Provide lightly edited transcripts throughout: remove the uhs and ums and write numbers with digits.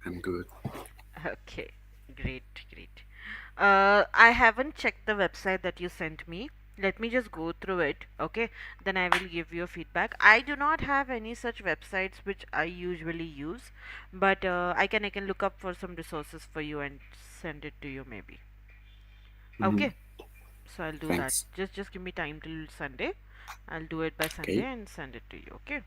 I'm good. Okay, great. I haven't checked the website that you sent me. Let me just go through it, okay? Then I will give you a feedback. I do not have any such websites which I usually use, but I can look up for some resources for you and send it to you maybe. Hmm. Okay, so I'll do that. Thanks. Just give me time till Sunday. I'll do it by Sunday Okay. and send it to you, okay?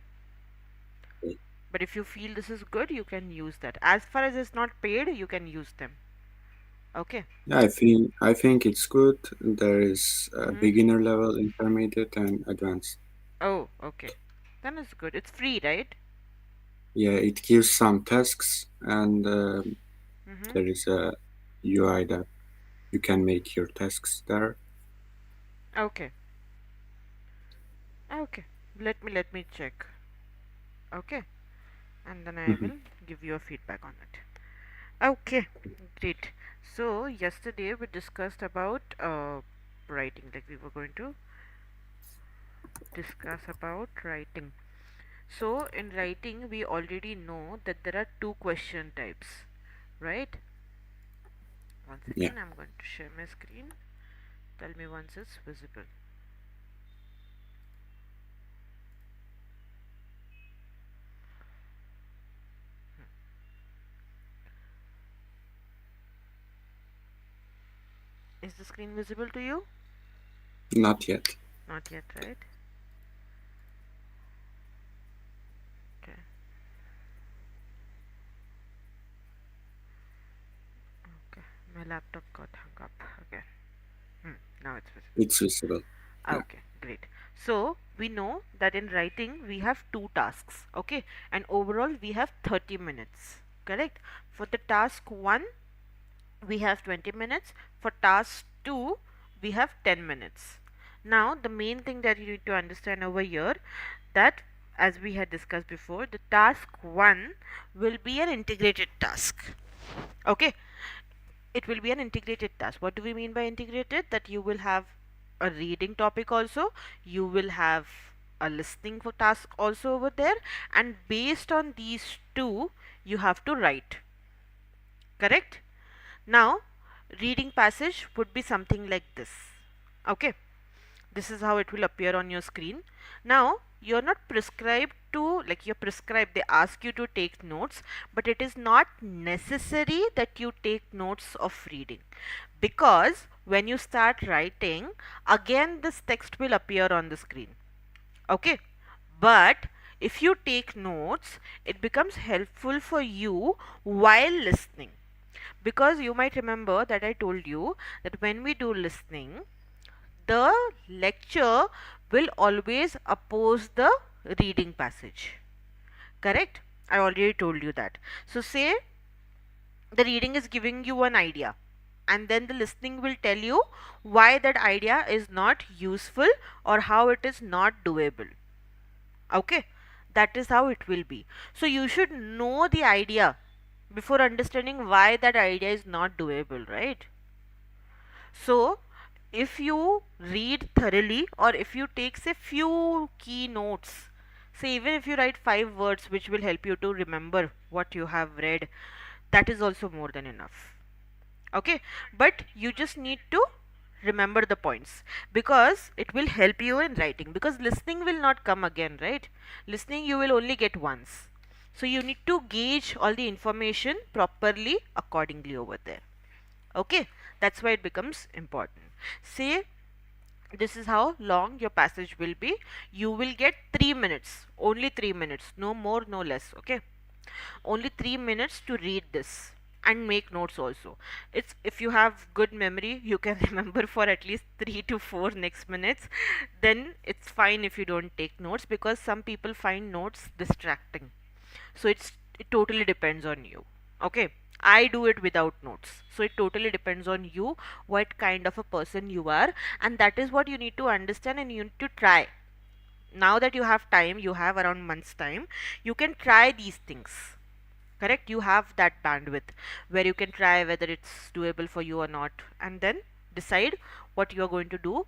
Okay. But if you feel this is good, you can use that. As far as it's not paid, you can use them. Okay. Yeah, I think it's good. There is a Mm-hmm. beginner level, intermediate, and advanced. Oh, okay. Then it's good. It's free, right? Yeah, it gives some tasks, and Mm-hmm. there is a UI that you can make your tasks there. Okay. Okay. Let me check. Okay. And then I Hmm. will give you a feedback on it. Okay. Great. So yesterday we discussed about writing. Like we were going to discuss about writing. So in writing we already know that there are two question types, right? One Yeah, second, I'm going to share my screen. Tell me once it's visible. Is the screen visible to you? not yet. Not yet, right? Okay. Okay. My laptop got hung up again. Now it's visible. It's visible. Yeah. Okay, great. So we know that in writing we have two tasks, okay, and overall we have 30 minutes, correct? For the task 1 we have 20 minutes, for task 2 we have 10 minutes. Now the main thing that you need to understand over here, that as we had discussed before, the task 1 will be an integrated task, okay. It will be an integrated task. What do we mean by integrated? That you will have a reading topic also, you will have a listening for task also over there, and based on these two you have to write, correct? Now reading passage would be something like this, okay. This is how it will appear on your screen. Now you're not prescribed to, like, you're prescribed, they ask you to take notes, but it is not necessary that you take notes of reading, because when you start writing, again this text will appear on the screen, okay. But if you take notes, it becomes helpful for you while listening, because you might remember that I told you that when we do listening, the lecture will always oppose the reading passage, correct? I already told you that. So say the reading is giving you an idea, and then the listening will tell you why that idea is not useful or how it is not doable, okay. That is how it will be. So you should know the idea before understanding why that idea is not doable, right? So if you read thoroughly, or if you take say few key notes, say even if you write 5 words which will help you to remember what you have read, that is also more than enough, okay. But you just need to remember the points, because it will help you in writing, because listening will not come again, right? Listening you will only get once, so you need to gauge all the information properly accordingly over there, okay. That's why it becomes important. Say this is how long your passage will be. You will get 3 minutes, only 3 minutes, no more no less, okay. Only 3 minutes to read this and make notes also. It's, if you have good memory, you can remember for at least 3 to 4 next minutes. Then it's fine if you don't take notes, because some people find notes distracting. So it totally depends on you, okay. I do it without notes, so it totally depends on you, what kind of a person you are, and that is what you need to understand and you need to try. Now that you have time, you have around month's time, you can try these things, correct? You have that bandwidth where you can try whether it's doable for you or not, and then decide what you are going to do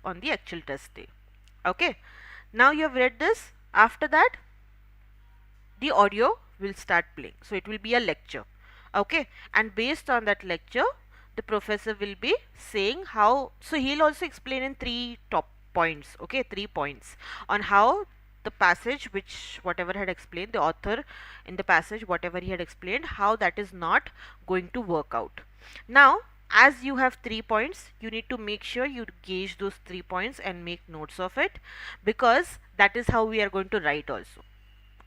on the actual test day, okay. Now you have read this. After that, the audio will start playing. So it will be a lecture. Okay, and based on that lecture, the professor will be saying how, so he'll also explain in three top points, okay, 3 points on how the passage, which whatever had explained the author in the passage, whatever he had explained, how that is not going to work out. Now, as you have 3 points, you need to make sure you gauge those 3 points and make notes of it, because that is how we are going to write also.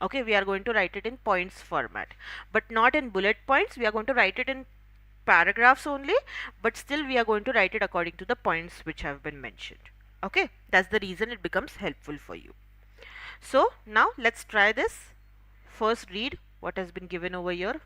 Okay, we are going to write it in points format, but not in bullet points. We are going to write it in paragraphs only, but still we are going to write it according to the points which have been mentioned. Okay, that's the reason it becomes helpful for you. So now let's try this. First, read what has been given over here.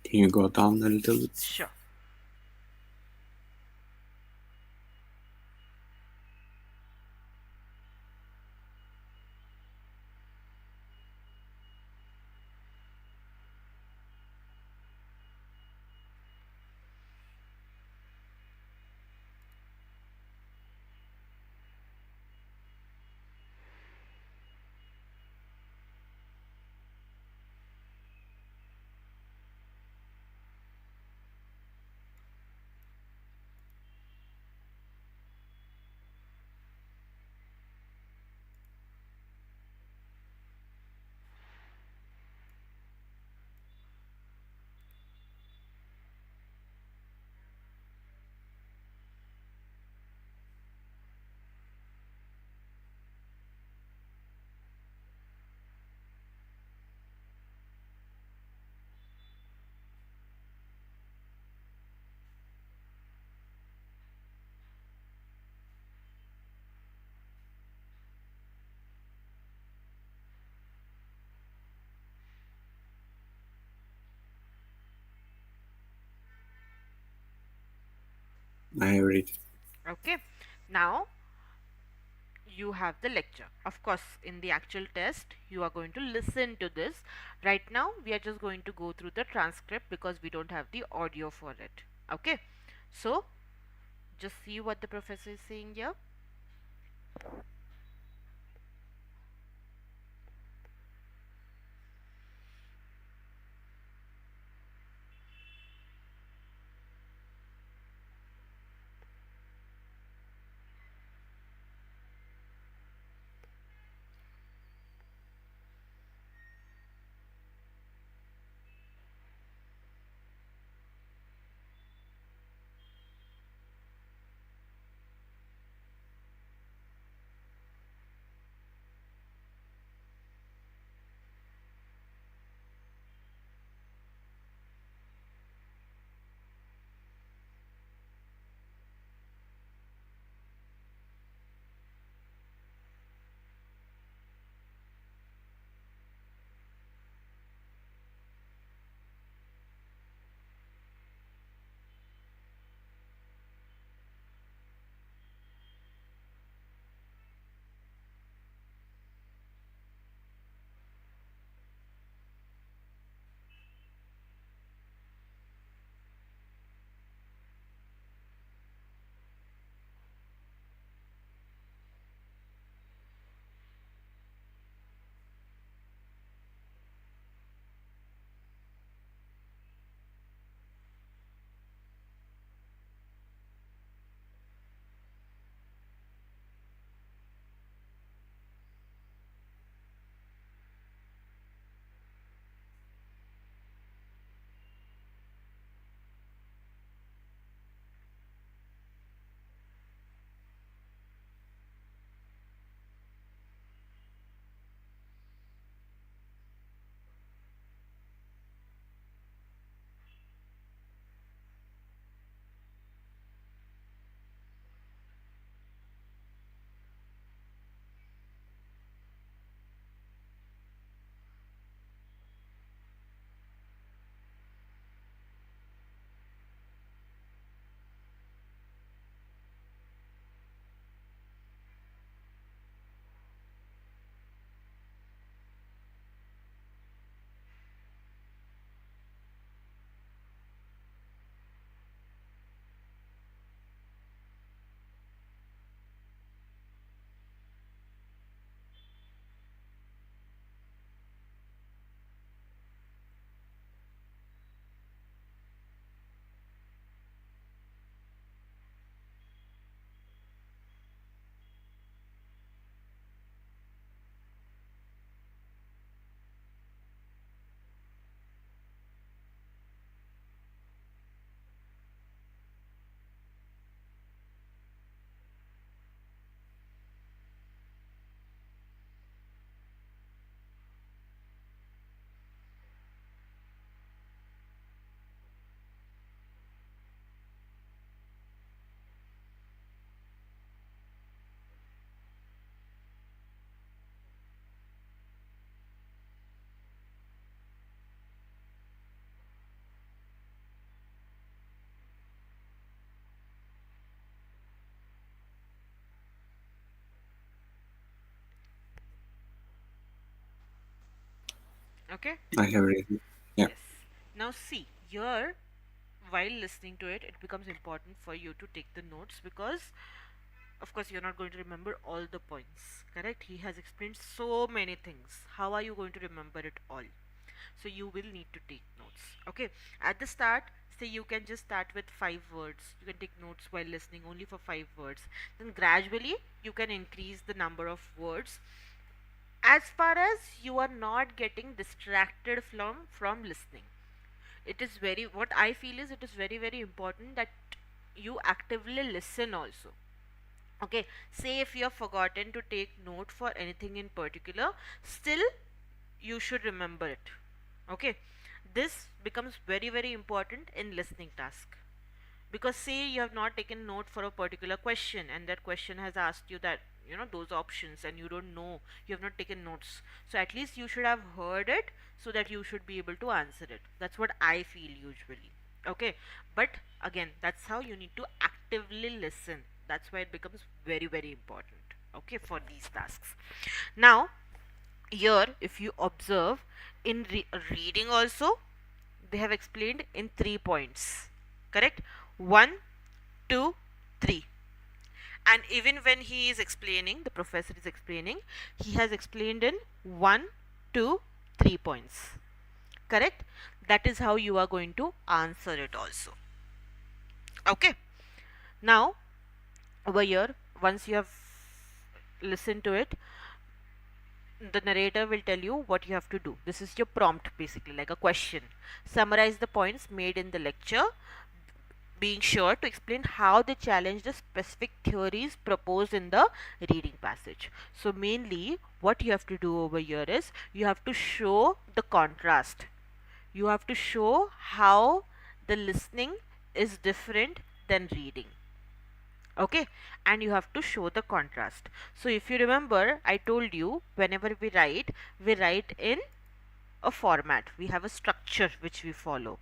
Can you go down a little bit? Sure. I read. Okay, now you have the lecture. Of course, in the actual test, you are going to listen to this. Right now, we are just going to go through the transcript because we don't have the audio for it. Okay, so just see what the professor is saying here. Okay. I have read it. Yeah. Yes. Now see here, while listening to it, it becomes important for you to take the notes, because of course you're not going to remember all the points, correct? He has explained so many things. How are you going to remember it all? So you will need to take notes. Okay, at the start, say you can just start with 5 words. You can take notes while listening only for 5 words. Then gradually you can increase the number of words, as far as you are not getting distracted from listening. It is very, what I feel is, it is very very important that you actively listen also. Okay, say if you have forgotten to take note for anything in particular, still you should remember it. Okay, this becomes very very important in listening task, because say you have not taken note for a particular question, and that question has asked you that, those options, and you don't know, you have not taken notes, so at least you should have heard it, so that you should be able to answer it. That's what I feel usually. Okay, but again, that's how you need to actively listen. That's why it becomes very very important, okay, for these tasks. Now here, if you observe, in reading also, they have explained in 3 points, correct? One, two, three. And even when he is explaining, the professor is explaining, he has explained in 1, 2, 3 points, correct? That is how you are going to answer it also. Okay, now over here, once you have listened to it, the narrator will tell you what you have to do. This is your prompt, basically like a question. Summarize the points made in the lecture, being sure to explain how they challenge the specific theories proposed in the reading passage. So mainly what you have to do over here is, you have to show the contrast. You have to show how the listening is different than reading. Okay, and you have to show the contrast. So if you remember, I told you, whenever we write in a format, we have a structure which we follow,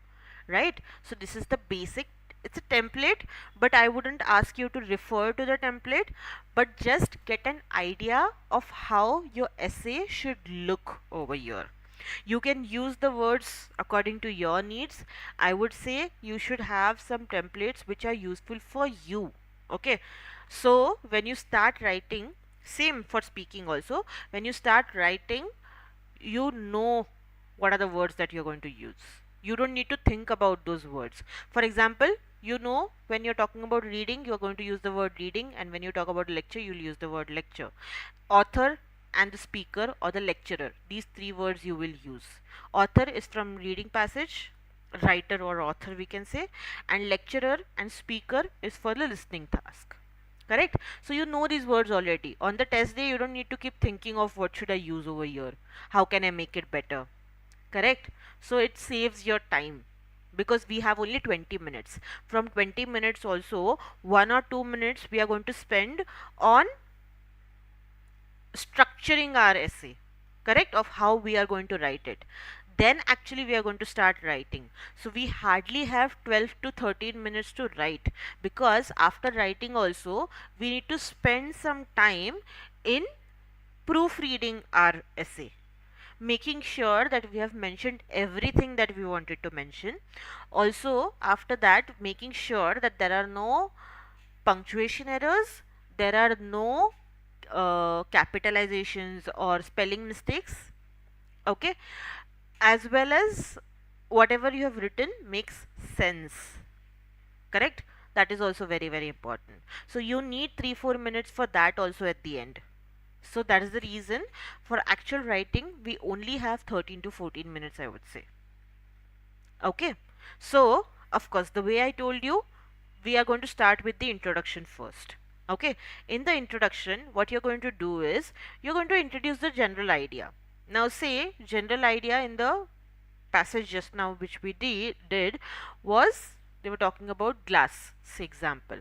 right? So this is the basic, it's a template, but I wouldn't ask you to refer to the template, but just get an idea of how your essay should look over here. You can use the words according to your needs. I would say you should have some templates which are useful for you. Okay, so when you start writing, same for speaking also, when you start writing, you know what are the words that you're going to use. You don't need to think about those words. For example, you know, when you're talking about reading, you're going to use the word reading, and when you talk about lecture, you'll use the word lecture. Author and the speaker or the lecturer, these three words you will use. Author is from reading passage, writer or author we can say, and lecturer and speaker is for the listening task, correct? So you know these words already. On the test day, you don't need to keep thinking of what should I use over here, how can I make it better, correct? So it saves your time, because we have only 20 minutes. From 20 minutes also, 1 or 2 minutes we are going to spend on structuring our essay, correct, of how we are going to write it. Then actually we are going to start writing. So we hardly have 12 to 13 minutes to write, because after writing also we need to spend some time in proofreading our essay, making sure that we have mentioned everything that we wanted to mention. Also, after that, making sure that there are no punctuation errors, there are no capitalizations or spelling mistakes, okay, as well as whatever you have written makes sense, correct? That is also very very important. So you need 3-4 minutes for that also at the end. So that is the reason for actual writing we only have 13 to 14 minutes, I would say. Okay, so of course, the way I told you, we are going to start with the introduction first. Okay, in the introduction, what you're going to do is, you're going to introduce the general idea. Now say general idea in the passage just now which we did was, they were talking about glass, say example.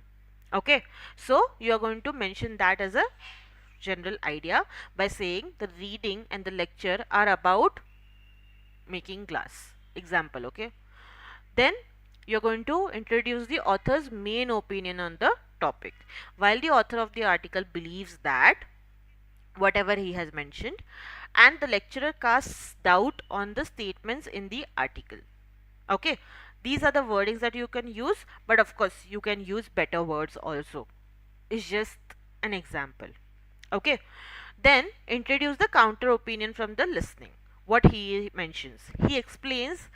Okay, so you are going to mention that as a general idea by saying the reading and the lecture are about making glass, example. Okay, then you're going to introduce the author's main opinion on the topic. While the author of the article believes that whatever he has mentioned, and the lecturer casts doubt on the statements in the article. Okay, these are the wordings that you can use, but of course you can use better words also. It's just an example. Okay, then introduce the counter opinion from the listening. What he mentions, he explains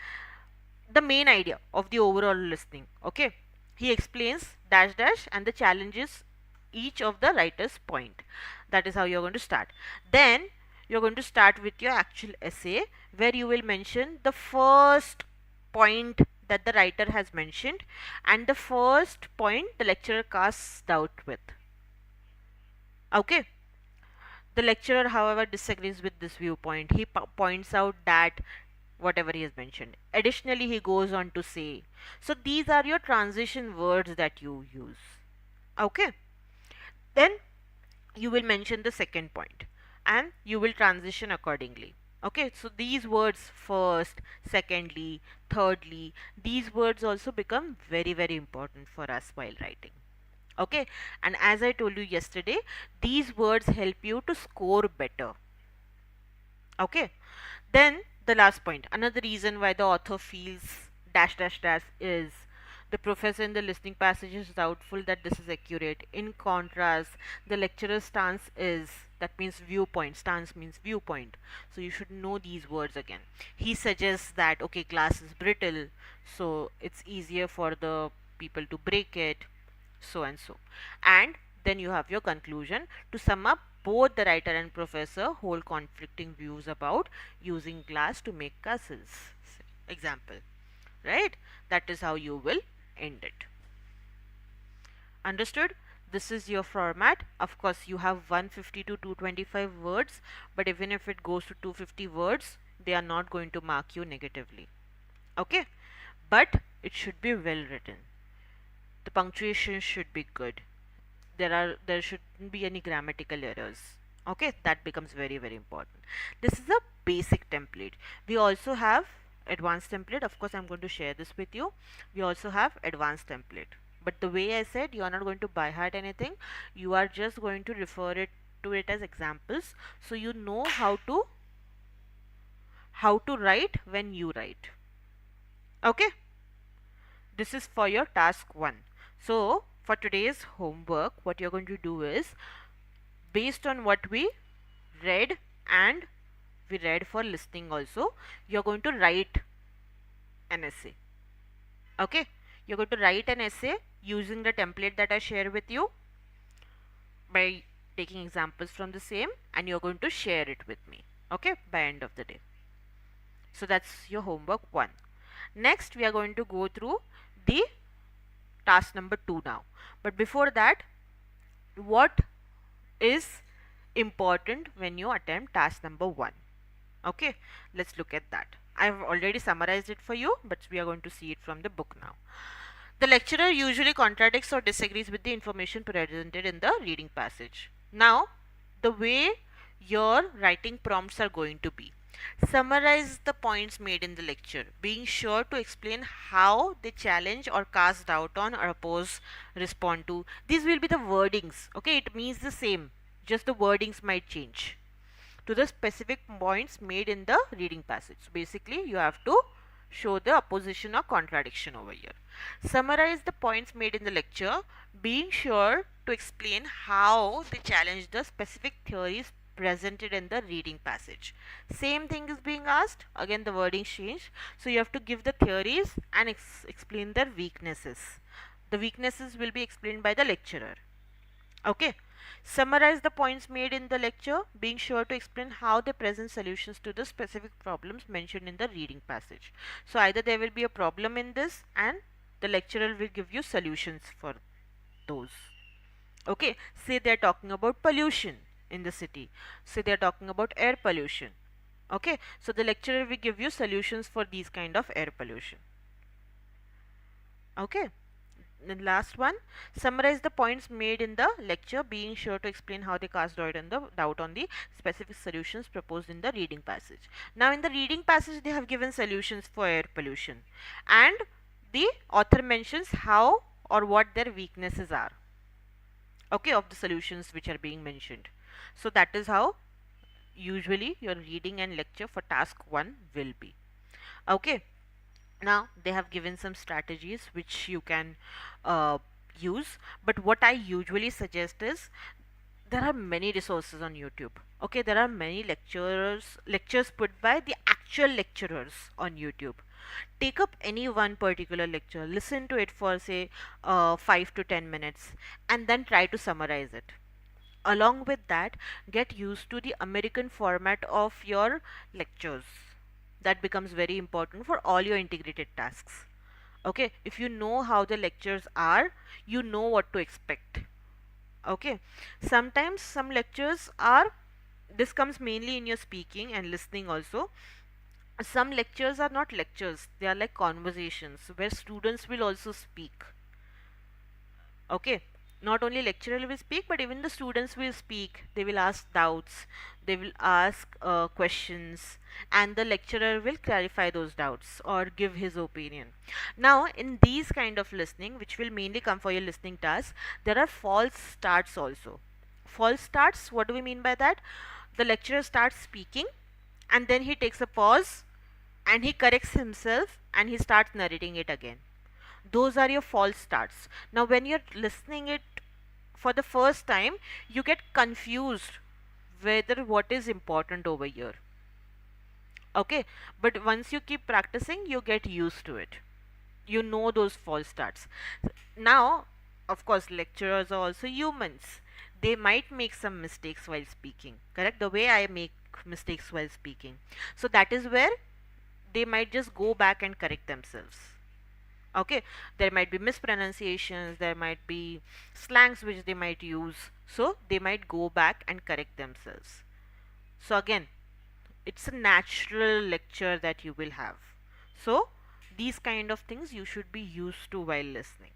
the main idea of the overall listening. Okay, he explains dash dash and the challenges each of the writer's point. That is how you're going to start. Then you're going to start with your actual essay, where you will mention the first point that the writer has mentioned and the first point the lecturer casts doubt with. Okay, the lecturer, however, disagrees with this viewpoint. He points out that whatever he has mentioned. Additionally, he goes on to say. So these are your transition words that you use. Okay. Then you will mention the second point and you will transition accordingly. Okay, so these words first, secondly, thirdly, these words also become very, very important for us while writing. Okay, and as I told you yesterday, these words help you to score better. Okay, then the last point, another reason why the author feels dash dash dash is the professor in the listening passage is doubtful that this is accurate. In contrast, the lecturer's stance is, that means viewpoint, stance means viewpoint, so you should know these words again. He suggests that okay, glass is brittle, so it's easier for the people to break it, so and so. And then you have your conclusion. To sum up, both the writer and professor hold conflicting views about using glass to make castles. Example, right? That is how you will end it. Understood? This is your format. Of course, you have 150 to 225 words, but even if it goes to 250 words, they are not going to mark you negatively. Okay? But it should be well written. The punctuation should be good. There shouldn't be any grammatical errors. Okay, that becomes very, very important. This is a basic template. We also have advanced template. Of course, I'm going to share this with you. We also have advanced template, but the way I said, you are not going to by heart anything. You are just going to refer it to it as examples, so you know how to write when you write. Okay, this is for your task 1. So for today's homework, what you're going to do is, based on what we read and we read for listening also, you're going to write an essay. Okay, you're going to write an essay using the template that I share with you by taking examples from the same, and you're going to share it with me, okay, by end of the day. So that's your homework 1. Next we are going to go through the task number 2 now. But before that, what is important when you attempt task number 1? Okay, let's look at that. I've already summarized it for you, but we are going to see it from the book now. The lecturer usually contradicts or disagrees with the information presented in the reading passage. Now, the way your writing prompts are going to be: summarize the points made in the lecture, being sure to explain how they challenge or cast doubt on or oppose, respond to. These will be the wordings. Okay, it means the same, just the wordings might change to the specific points made in the reading passage. So basically, you have to show the opposition or contradiction over here. Summarize the points made in the lecture, being sure to explain how they challenge the specific theories presented in the reading passage. Same thing is being asked, again the wording changed. So you have to give the theories and explain their weaknesses. The weaknesses will be explained by the lecturer. Okay. Summarize the points made in the lecture, being sure to explain how they present solutions to the specific problems mentioned in the reading passage. So either there will be a problem in this and the lecturer will give you solutions for those. Okay, say they are talking about pollution in the city. Say they are talking about air pollution. Okay, so the lecturer will give you solutions for these kind of air pollution. Okay. The last one, summarize the points made in the lecture, being sure to explain how they cast doubt on the specific solutions proposed in the reading passage. Now in the reading passage they have given solutions for air pollution, and the author mentions how or what their weaknesses are, okay, of the solutions which are being mentioned. So that is how usually your reading and lecture for task 1 will be. Okay, now they have given some strategies which you can uh, use, but what I usually suggest is there are many resources on YouTube. Okay, there are many lectures put by the actual lecturers on YouTube. Take up any one particular lecture, listen to it for say 5 to 10 minutes, and then try to summarize it. Along with that, get used to the American format of your lectures. That becomes very important for all your integrated tasks. Okay, if you know how the lectures are, you know what to expect. Okay, sometimes some lectures are, this comes mainly in your speaking and listening also. Some lectures are not lectures, they are like conversations where students will also speak. Okay, not only lecturer will speak, but even the students will speak. They will ask doubts, they will ask questions, and the lecturer will clarify those doubts or give his opinion. Now in these kind of listening, which will mainly come for your listening task, there are false starts also. False starts, what do we mean by that? The lecturer starts speaking and then he takes a pause and he corrects himself and he starts narrating it again. Those are your false starts. Now when you're listening it for the first time, you get confused whether what is important over here. Okay, but once you keep practicing, you get used to it. You know those false starts. Now, of course, lecturers are also humans. They might make some mistakes while speaking, correct? The way I make mistakes while speaking. So that is where they might just go back and correct themselves. Okay, there might be mispronunciations, there might be slangs which they might use, so they might go back and correct themselves. So again, it's a natural lecture that you will have. So these kind of things you should be used to while listening.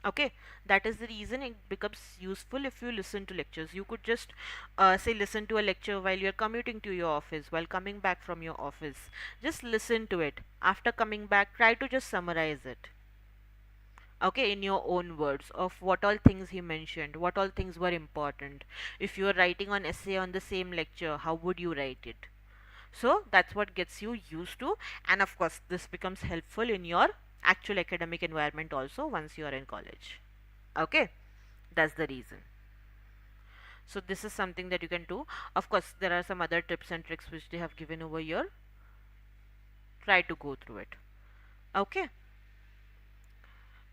Okay, that is the reason it becomes useful if you listen to lectures. You could just say listen to a lecture while you're commuting to your office, while coming back from your office. Just listen to it. After coming back, try to just summarize it, okay, in your own words, of what all things he mentioned, what all things were important. If you are writing an essay on the same lecture, how would you write it? So that's what gets you used to, and of course this becomes helpful in your actual academic environment also once you are in college. Okay, that's the reason. So this is something that you can do. Of course there are some other tips and tricks which they have given over here. Try to go through it. Okay,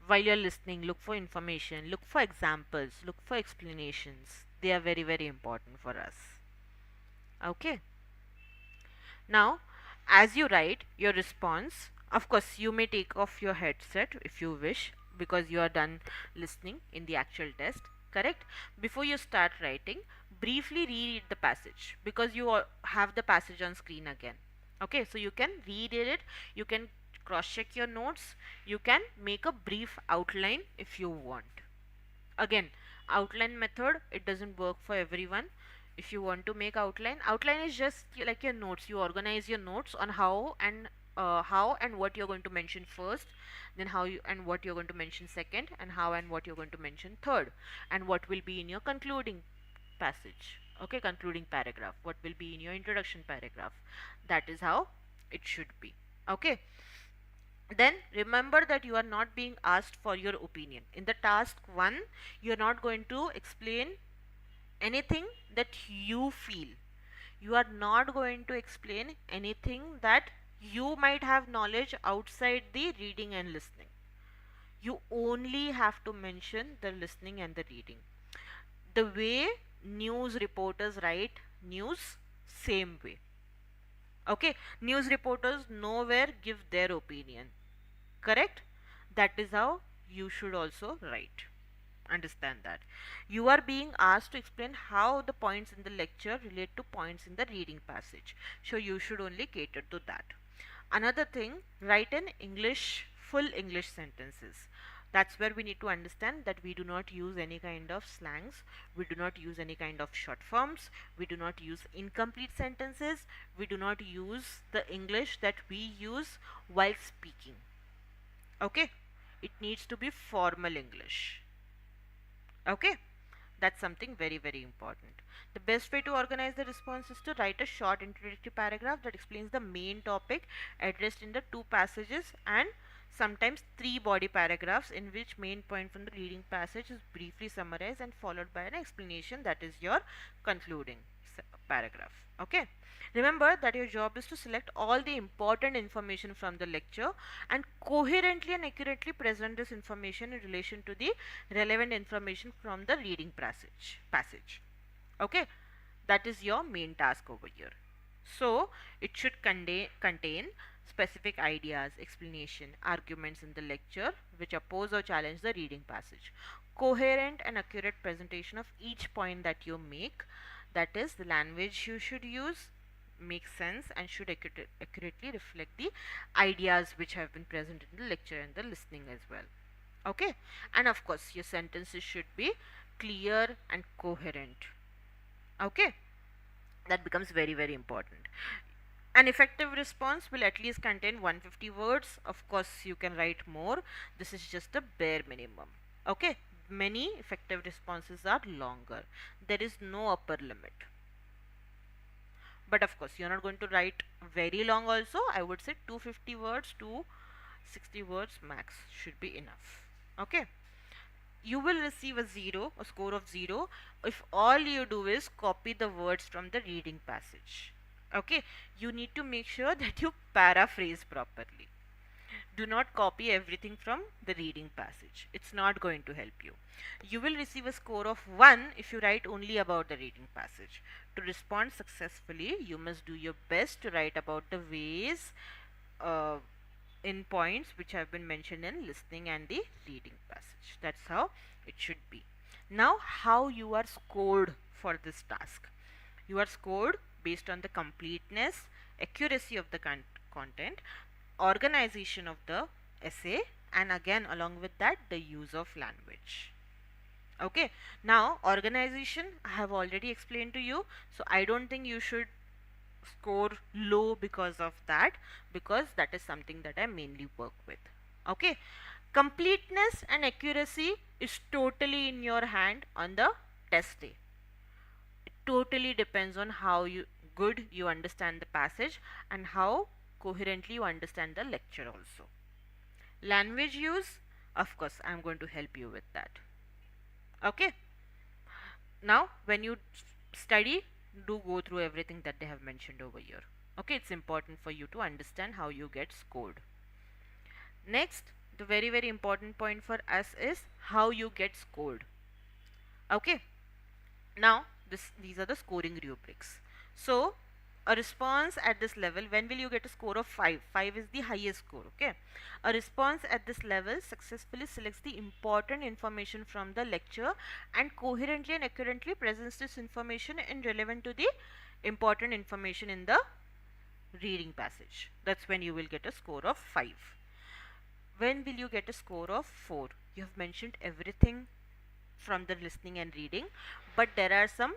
while you're listening, look for information, look for examples, look for explanations. They are very, very important for us. Okay. Now, as you write your response, of course, you may take off your headset if you wish because you are done listening in the actual test. Correct? Before you start writing, briefly reread the passage because you have the passage on screen again. Okay, so you can reread it, you can cross check your notes, you can make a brief outline if you want. Again, outline method, it doesn't work for everyone. If you want to make outline is just like your notes. You organize your notes on how and what you're going to mention first, then how you and what you're going to mention second, and how and what you're going to mention third, and what will be in your concluding passage. Okay, concluding paragraph, what will be in your introduction paragraph. That is how it should be. Okay, then remember that you are not being asked for your opinion. In the task 1, you are not going to explain anything that you feel. You are not going to explain anything that you might have knowledge outside the reading and listening. You only have to mention the listening and the reading. The way news reporters write news, same way. Okay, news reporters nowhere give their opinion. Correct? That is how you should also write. Understand that. You are being asked to explain how the points in the lecture relate to points in the reading passage. So you should only cater to that. Another thing, write in English, full English sentences. That's where we need to understand that we do not use any kind of slangs, we do not use any kind of short forms, we do not use incomplete sentences, we do not use the English that we use while speaking. Okay, it needs to be formal English. Okay, That's something very, very important. The best way to organize the response is to write a short introductory paragraph that explains the main topic addressed in the two passages, and sometimes three body paragraphs in which main point from the reading passage is briefly summarized and followed by an explanation, that is your concluding paragraph. Okay. Remember that your job is to select all the important information from the lecture and coherently and accurately present this information in relation to the relevant information from the reading passage. Okay, that is your main task over here. So it should contain specific ideas, explanation, arguments in the lecture which oppose or challenge the reading passage. Coherent and accurate presentation of each point that you make, that is the language you should use, makes sense and should accurately reflect the ideas which have been present in the lecture and the listening as well. Okay, and of course your sentences should be clear and coherent. Okay, that becomes very, very important. An effective response will at least contain 150 words. Of course you can write more, this is just a bare minimum. Okay, many effective responses are longer, there is no upper limit, but of course you're not going to write very long also. I would say 250 words to 60 words max should be enough. Okay, you will receive a score of 0 if all you do is copy the words from the reading passage. Okay, you need to make sure that you paraphrase properly. Do not copy everything from the reading passage, it's not going to help you. You will receive a score of 1 if you write only about the reading passage. To respond successfully, you must do your best to write about the ways uh, in points which have been mentioned in listening and the reading passage. That's how it should be. Now, how you are scored for this task? You are scored based on the completeness, accuracy of the content, organization of the essay, and again along with that the use of language. Okay, now organization I have already explained to you, so I don't think you should score low because of that, because that is something that I mainly work with. Okay, completeness and accuracy is totally in your hand on the test day. It totally depends on how good you understand the passage and how coherently you understand the lecture also. Language use, of course I'm going to help you with that. Okay, now when you study, do go through everything that they have mentioned over here. Okay, it's important for you to understand how you get scored. Next, the very, very important point for us is how you get scored. Okay, now these are the scoring rubrics. So a response at this level, when will you get a score of 5? 5 is the highest score. Okay, a response at this level successfully selects the important information from the lecture and coherently and accurately presents this information in relevant to the important information in the reading passage. That's when you will get a score of 5. When will you get a score of 4? You have mentioned everything from the listening and reading, but there are some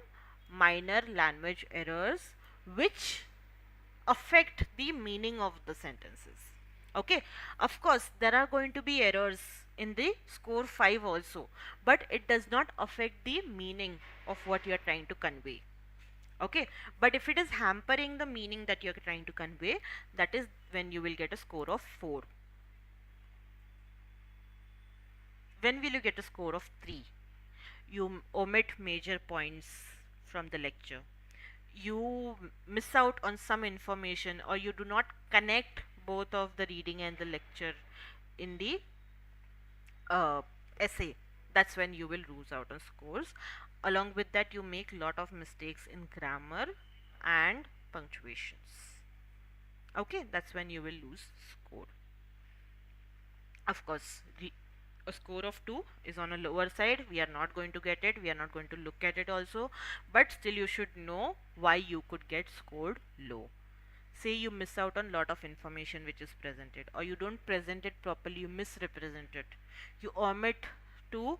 minor language errors which affect the meaning of the sentences. Okay, of course there are going to be errors in the score 5 also, but it does not affect the meaning of what you are trying to convey. Okay, but if it is hampering the meaning that you are trying to convey, that is when you will get a score of 4. When will you get a score of 3? You omit major points from the lecture, you miss out on some information, or you do not connect both of the reading and the lecture in the essay. That's when you will lose out on scores. Along with that, you make lot of mistakes in grammar and punctuations. Okay, that's when you will lose score. Of course, a score of 2 is on a lower side, we are not going to get it, we are not going to look at it also, but still you should know why you could get scored low. Say you miss out on lot of information which is presented, or you don't present it properly, you misrepresent it, you omit to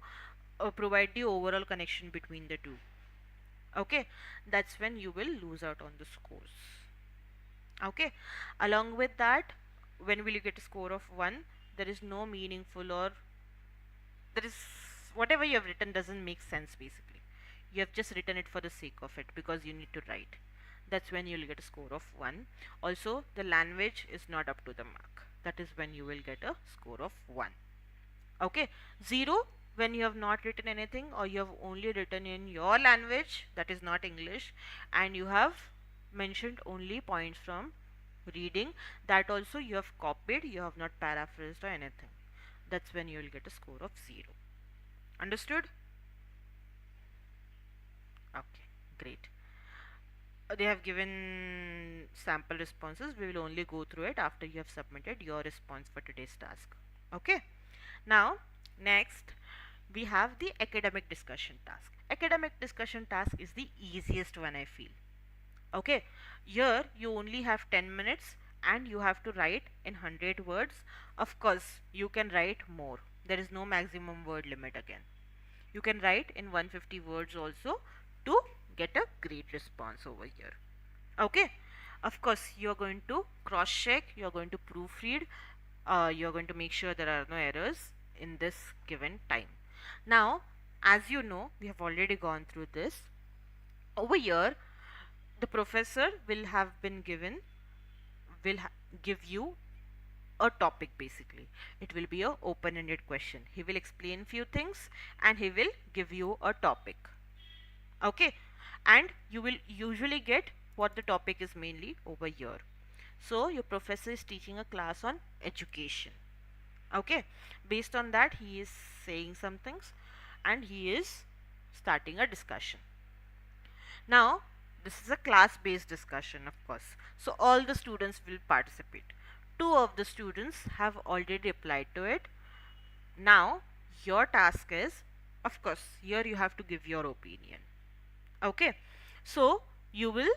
provide the overall connection between the two. Okay, that's when you will lose out on the scores. Okay, along with that, when will you get a score of 1? There is no meaningful, or there is whatever you have written doesn't make sense basically. You have just written it for the sake of it because you need to write. That's when you'll get a score of 1. Also, the language is not up to the mark. That is when you will get a score of 1. Okay, 0 when you have not written anything or you have only written in your language, that is not English, and you have mentioned only points from reading, that also you have copied, you have not paraphrased or anything. That's when you will get a score of 0. Understood? Okay, great. They have given sample responses. We will only go through it after you have submitted your response for today's task. Okay. Now, next we have the academic discussion task. Academic discussion task is the easiest one, I feel. Okay. Here you only have 10 minutes and you have to write in 100 words. Of course, you can write more. There is no maximum word limit again. You can write in 150 words also to get a great response over here. Okay, of course you are going to cross check, you are going to proofread, you are going to make sure there are no errors in this given time. Now, as you know, we have already gone through this. Over here, the professor will have been given, will give you a topic. Basically, it will be a open-ended question. He will explain few things and he will give you a topic. Okay, and you will usually get what the topic is mainly over here. So your professor is teaching a class on education. Okay, based on that he is saying some things and he is starting a discussion. Now, this is a class based discussion, of course, so all the students will participate. Two of the students have already applied to it. Now your task is, of course, here you have to give your opinion. Okay, so you will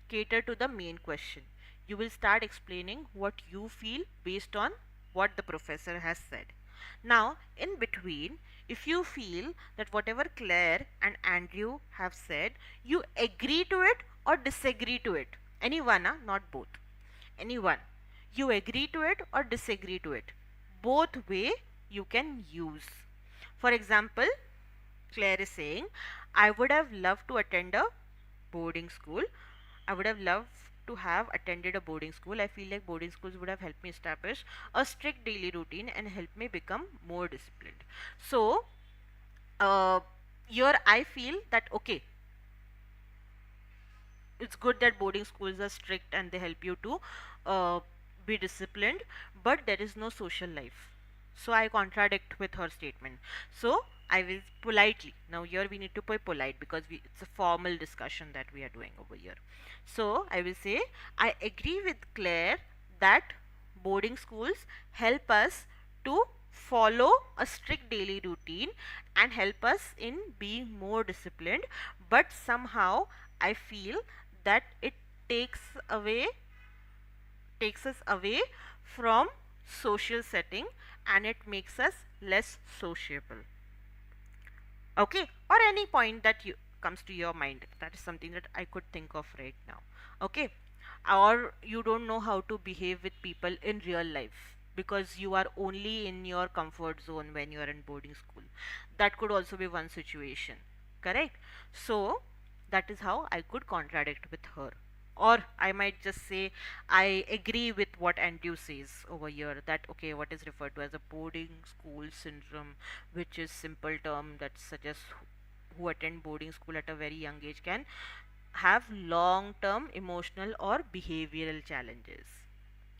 cater to the main question. You will start explaining what you feel based on what the professor has said. Now, in between, if you feel that whatever Claire and Andrew have said, you agree to it or disagree to it, anyone, not both, anyone, you agree to it or disagree to it, both way you can use. For example, Claire is saying, I would have loved to attend a boarding school. I would have loved to have attended a boarding school. I feel like boarding schools would have helped me establish a strict daily routine and helped me become more disciplined. So, uh, here I feel that okay, it's good that boarding schools are strict and they help you to uh, be disciplined, but there is no social life. So I contradict with her statement. So I will politely, now here we need to be polite because it's a formal discussion that we are doing over here. So I will say, I agree with Claire that boarding schools help us to follow a strict daily routine and help us in being more disciplined, but somehow I feel that it takes away takes us away from social setting and it makes us less sociable. Okay, or any point that you comes to your mind, that is something that I could think of right now. Okay, or you don't know how to behave with people in real life because you are only in your comfort zone when you are in boarding school. That could also be one situation, correct? So that is how I could contradict with her. Or I might just say, I agree with what Andrew says over here, that okay, what is referred to as a boarding school syndrome, which is simple term that suggests who attend boarding school at a very young age can have long term emotional or behavioral challenges.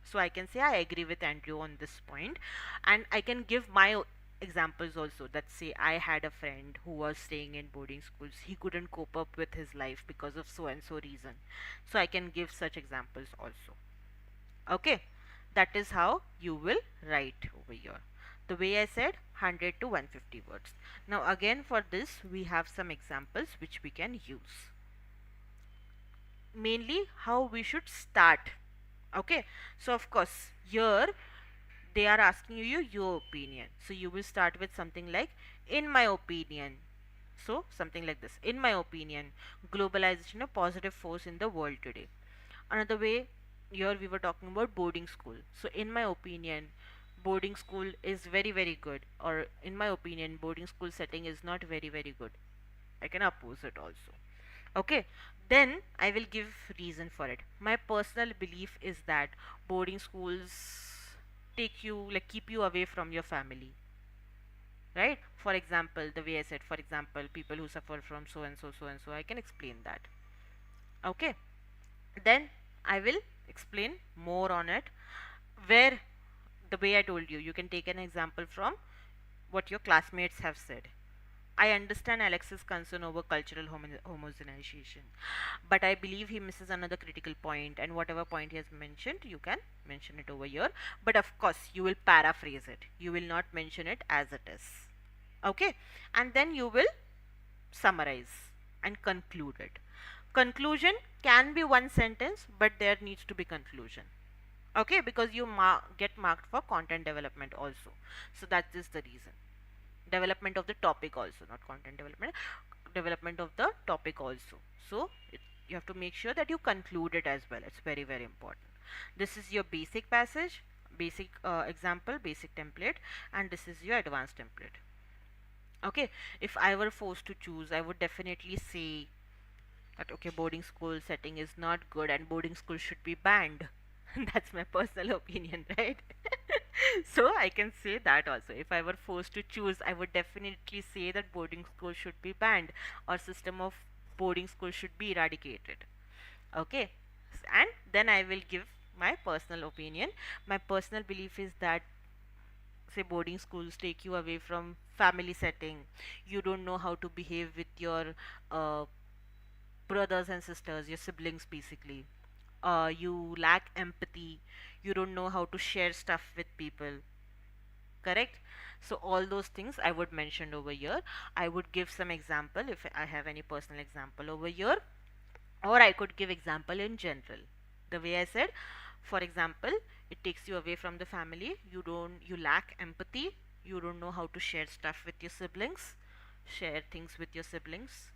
So I can say I agree with Andrew on this point, and I can give my examples also. That say I had a friend who was staying in boarding schools. He couldn't cope up with his life because of so and so reason. So I can give such examples also. Okay, that is how you will write over here. The way I said, 100 to 150 words. Now again for this we have some examples which we can use. Mainly how we should start. Okay, so of course here they are asking you your opinion, so you will start with something like, in my opinion. So something like this, in my opinion, globalization a positive force in the world today. Another way, here we were talking about boarding school, so in my opinion boarding school is very very good, or in my opinion boarding school setting is not very very good. I can oppose it also. Okay, then I will give reason for it. My personal belief is that boarding schools take you, like, keep you away from your family, right? For example, the way I said, for example, people who suffer from so and so, I can explain that. Okay, then I will explain more on it, where the way I told you, you can take an example from what your classmates have said. I understand Alex's concern over cultural homogenization, but I believe he misses another critical point, and whatever point he has mentioned, you can mention it over here. But of course, you will paraphrase it, you will not mention it as it is. Okay, and then you will summarize and conclude it. Conclusion can be one sentence, but there needs to be conclusion. Okay, because you get marked for content development also. So that is the reason. Development of the topic also, not content development, development of the topic also. So you have to make sure that you conclude it as well. It's very, very important. This is your basic passage, basic example, basic template, and this is your advanced template. Okay, if I were forced to choose, I would definitely say that okay, boarding school setting is not good and boarding school should be banned. That's my personal opinion, right? So I can say that also. If I were forced to choose, I would definitely say that boarding school should be banned, or system of boarding school should be eradicated. Okay, and then I will give my personal opinion. My personal belief is that, say, boarding schools take you away from family setting. You don't know how to behave with your uh, brothers and sisters, your siblings basically. You lack empathy. You don't know how to share stuff with people. Correct? So all those things I would mention over here. I would give some example if I have any personal example over here, or I could give example in general. The way I said, for example, it takes you away from the family. You lack empathy. You don't know how to share stuff with your siblings, share things with your siblings.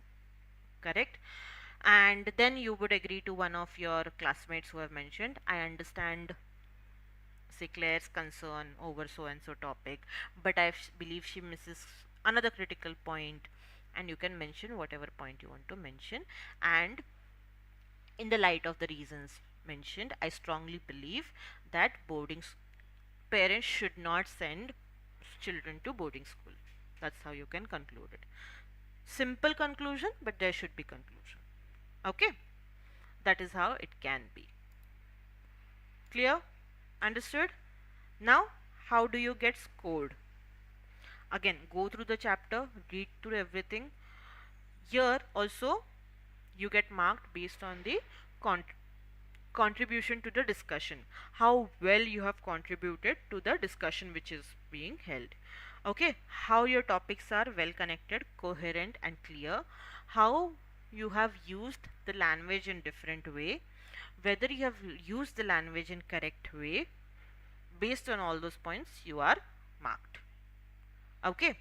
Correct? And then you would agree to one of your classmates who have mentioned, I understand, say, Claire's concern over so and so topic, but believe she misses another critical point, and you can mention whatever point you want to mention. And in the light of the reasons mentioned, I strongly believe that parents should not send children to boarding school. That's how you can conclude it. Simple conclusion, but there should be conclusion. Okay, that is how it can be. Clear? Understood? Now, how do you get scored? Again, go through the chapter, read through everything. Here also, you get marked based on the con- contribution to the discussion, how well you have contributed to the discussion which is being held. Okay, how your topics are well connected, coherent, and clear, how you have used the language in different way, whether you have used the language in correct way. Based on all those points, you are marked. Okay,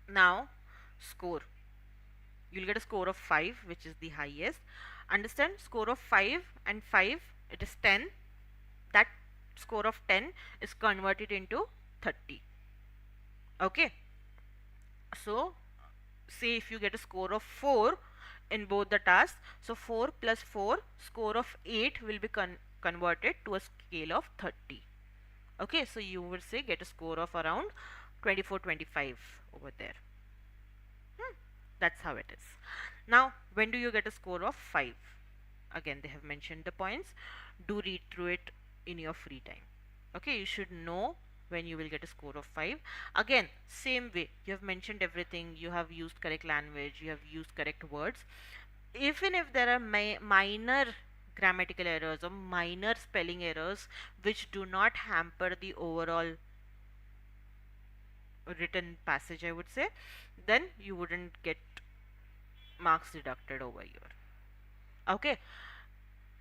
now score. You'll get a score of 5, which is the highest. Understand, score of 5 and 5, it is 10. That score of 10 is converted into 30. Okay, so say if you get a score of 4 in both the tasks, so 4 plus 4, score of 8 will be converted to a scale of 30. Okay, so you will say get a score of around 24, 25 over there. That's how it is. Now, when do you get a score of 5? Again, they have mentioned the points. Do read through it in your free time. Okay, you should know when you will get a score of 5. Again, same way, you have mentioned everything, you have used correct language, you have used correct words. Even if there are minor grammatical errors or minor spelling errors which do not hamper the overall written passage, I would say, then you wouldn't get marks deducted over here. Okay,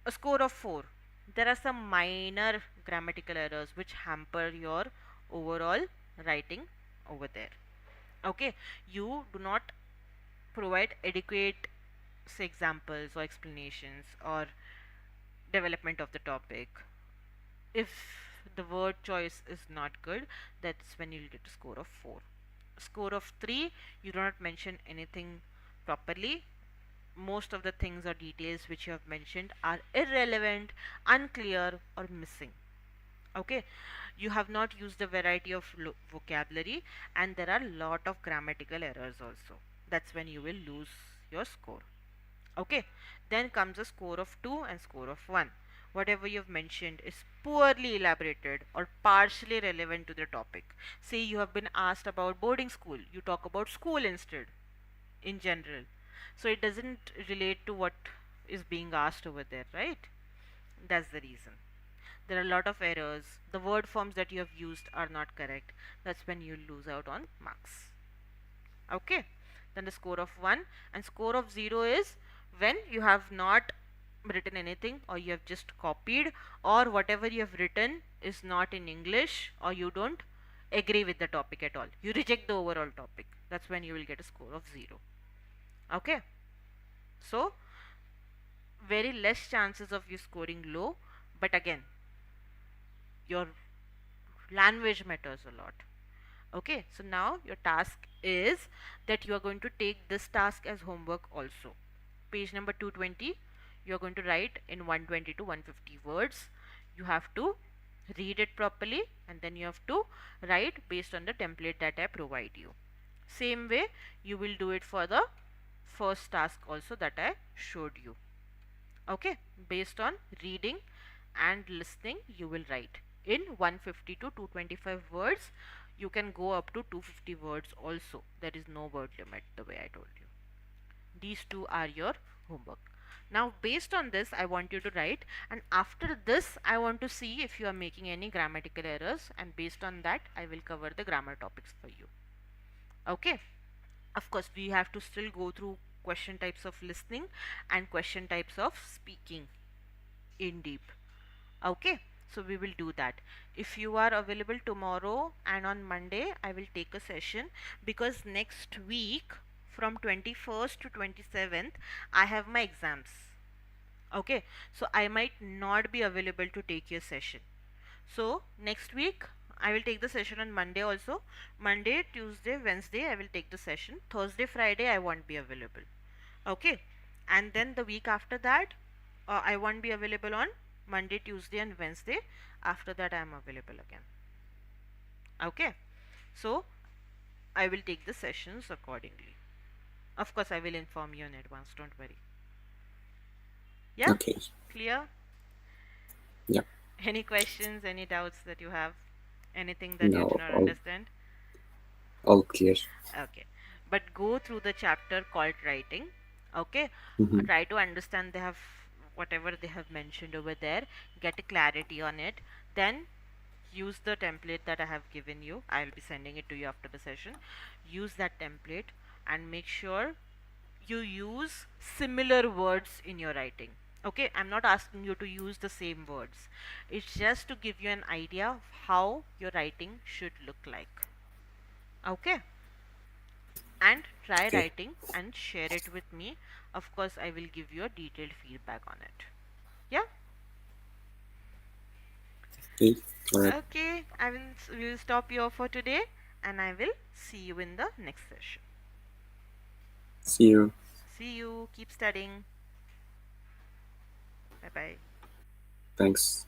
a score of 4. There are some minor grammatical errors which hamper your overall writing over there. Okay, you do not provide adequate, say, examples or explanations or development of the topic. If the word choice is not good, that's when you'll get a score of 4. Score of 3, you do not mention anything properly, most of the things or details which you have mentioned are irrelevant, unclear, or missing. Okay, you have not used a variety of vocabulary, and there are a lot of grammatical errors also. That's when you will lose your score. Okay, then comes a score of 2 and score of 1. Whatever you've mentioned is poorly elaborated or partially relevant to the topic. Say you have been asked about boarding school, you talk about school instead in general. So it doesn't relate to what is being asked over there, right? That's the reason. There are a lot of errors. The word forms that you have used are not correct. That's when you lose out on marks. Okay, then the score of 1 and score of 0 is when you have not written anything, or you have just copied, or whatever you have written is not in English, or you don't agree with the topic at all, you reject the overall topic. That's when you will get a score of 0. Okay, so very less chances of you scoring low, but again, your language matters a lot. Okay, so now your task is that you are going to take this task as homework also. Page number 220, you are going to write in 120 to 150 words. You have to read it properly, and then you have to write based on the template that I provide you. Same way you will do it for the first task also that I showed you. Okay, based on reading and listening, you will write in 150 to 225 words. You can go up to 250 words also. There is no word limit, the way I told you. These two are your homework. Now based on this, I want you to write, and after this I want to see if you are making any grammatical errors, and based on that I will cover the grammar topics for you. Okay, of course we have to still go through question types of listening and question types of speaking in deep. Okay, so we will do that. If you are available tomorrow and on Monday, I will take a session, because next week from 21st to 27th I have my exams. Okay, so I might not be available to take your session. So next week I will take the session on Monday also. Monday, Tuesday, Wednesday I will take the session. Thursday, Friday I won't be available. Okay, and then the week after that I won't be available on Monday, Tuesday, and Wednesday. After that I am available again. Okay, so I will take the sessions accordingly. Of course I will inform you in advance, don't worry. Yeah, Okay. clear? Yeah. Any questions, any doubts that you have, anything that you do No, not understand? all clear. Okay, but go through the chapter called writing. Okay, Hmm. try to understand, they have whatever they have mentioned over there, get a clarity on it, then use the template that I have given you. I will be sending it to you after the session. Use that template and make sure you use similar words in your writing. Okay, I'm not asking you to use the same words, it's just to give you an idea of how your writing should look like. Okay, and try Okay. writing and share it with me. Of course I will give you a detailed feedback on it. Yeah. Okay. All right. Okay, will stop here for today, and I will see you in the next session. See you. See you, keep studying. Bye bye. Thanks.